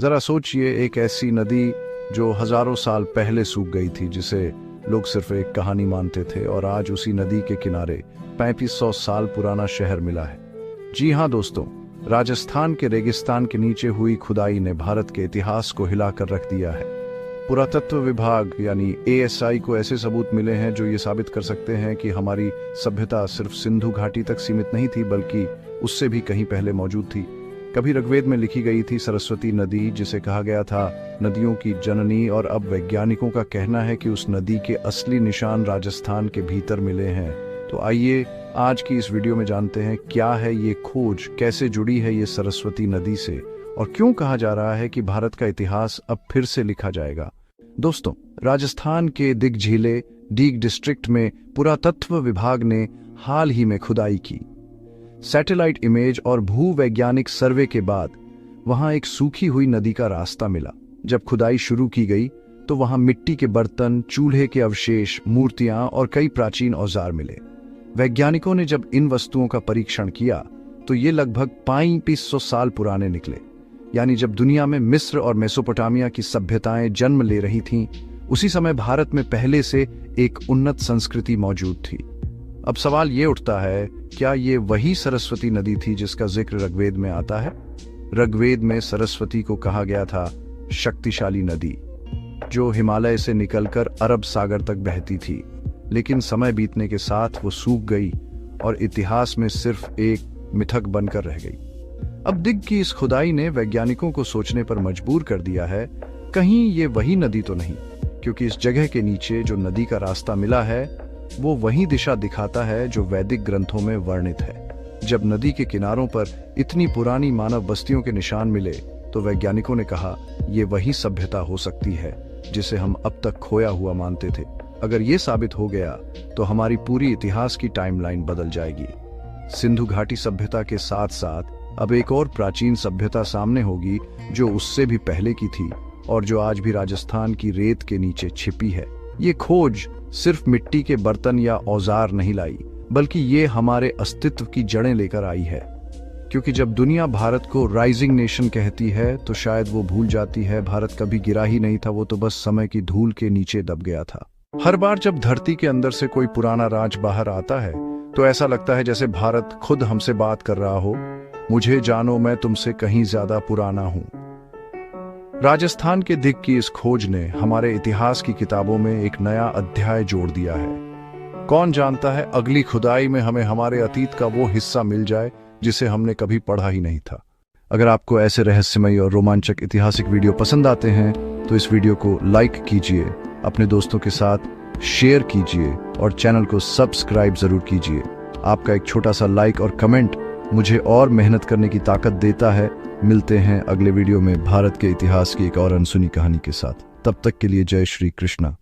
जरा सोचिए, एक ऐसी नदी जो हजारों साल पहले सूख गई थी, जिसे लोग सिर्फ एक कहानी मानते थे, और आज उसी नदी के किनारे 3500 साल पुराना शहर मिला है। जी हाँ दोस्तों, राजस्थान के रेगिस्तान के नीचे हुई खुदाई ने भारत के इतिहास को हिलाकर रख दिया है। पुरातत्व विभाग यानी ASI को ऐसे सबूत मिले हैं जो ये साबित कर सकते हैं कि हमारी सभ्यता सिर्फ सिंधु घाटी तक सीमित नहीं थी, बल्कि उससे भी कहीं पहले मौजूद थी। कभी ऋग्वेद में लिखी गई थी सरस्वती नदी, जिसे कहा गया था नदियों की जननी, और अब वैज्ञानिकों का कहना है कि उस नदी के असली निशान राजस्थान के भीतर मिले हैं। तो आइए आज की इस वीडियो में जानते हैं क्या है ये खोज, कैसे जुड़ी है ये सरस्वती नदी से, और क्यों कहा जा रहा है कि भारत का इतिहास अब फिर से लिखा जाएगा। दोस्तों, राजस्थान के दिग्झीले डीग डिस्ट्रिक्ट में पुरातत्व विभाग ने हाल ही में खुदाई की। सैटेलाइट इमेज और भूवैज्ञानिक सर्वे के बाद वहां एक सूखी हुई नदी का रास्ता मिला। जब खुदाई शुरू की गई तो वहां मिट्टी के बर्तन, चूल्हे के अवशेष, मूर्तियां और कई प्राचीन औजार मिले। वैज्ञानिकों ने जब इन वस्तुओं का परीक्षण किया तो ये लगभग 3500 साल पुराने निकले। यानी जब दुनिया में मिस्र और मेसोपोटामिया की सभ्यताएं जन्म ले रही थीं, उसी समय भारत में पहले से एक उन्नत संस्कृति मौजूद थी। अब सवाल ये उठता है, क्या ये वही सरस्वती नदी थी जिसका जिक्र ऋग्वेद में आता है? ऋग्वेद में सरस्वती को कहा गया था शक्तिशाली नदी, जो हिमालय से निकलकर अरब सागर तक बहती थी। लेकिन समय बीतने के साथ वो सूख गई और इतिहास में सिर्फ एक मिथक बनकर रह गई। अब दिग की इस खुदाई ने वैज्ञानिकों को सोचने पर मजबूर कर दिया है, कहीं ये वही नदी तो नहीं, क्योंकि इस जगह के नीचे जो नदी का रास्ता मिला है वो वही दिशा दिखाता है जो वैदिक ग्रंथों में वर्णित है। जब नदी के किनारों पर इतनी पुरानी मानव बस्तियों के निशान मिले तो वैज्ञानिकों ने कहा ये वही सभ्यता हो सकती है जिसे हम अब तक खोया हुआ मानते थे। अगर ये साबित हो गया तो हमारी पूरी इतिहास की टाइमलाइन बदल जाएगी। सिंधु घाटी सभ्यता के साथ साथ अब एक और प्राचीन सभ्यता सामने होगी जो उससे भी पहले की थी और जो आज भी राजस्थान की रेत के नीचे छिपी है। ये खोज सिर्फ मिट्टी के बर्तन या औजार नहीं लाई, बल्कि ये हमारे अस्तित्व की जड़ें लेकर आई है। क्योंकि जब दुनिया भारत को राइजिंग नेशन कहती है तो शायद वो भूल जाती है भारत कभी गिरा ही नहीं था, वो तो बस समय की धूल के नीचे दब गया था। हर बार जब धरती के अंदर से कोई पुराना राज बाहर आता है तो ऐसा लगता है जैसे भारत खुद हमसे बात कर रहा हो, मुझे जानो, मैं तुमसे कहीं ज्यादा पुराना हूं। राजस्थान के दिग की इस खोज ने हमारे इतिहास की किताबों में एक नया अध्याय जोड़ दिया है। कौन जानता है अगली खुदाई में हमें हमारे अतीत का वो हिस्सा मिल जाए जिसे हमने कभी पढ़ा ही नहीं था। अगर आपको ऐसे रहस्यमयी और रोमांचक ऐतिहासिक वीडियो पसंद आते हैं तो इस वीडियो को लाइक कीजिए, अपने दोस्तों के साथ शेयर कीजिए और चैनल को सब्सक्राइब जरूर कीजिए। आपका एक छोटा सा लाइक और कमेंट मुझे और मेहनत करने की ताकत देता है। मिलते हैं अगले वीडियो में भारत के इतिहास की एक और अनसुनी कहानी के साथ। तब तक के लिए जय श्री कृष्णा।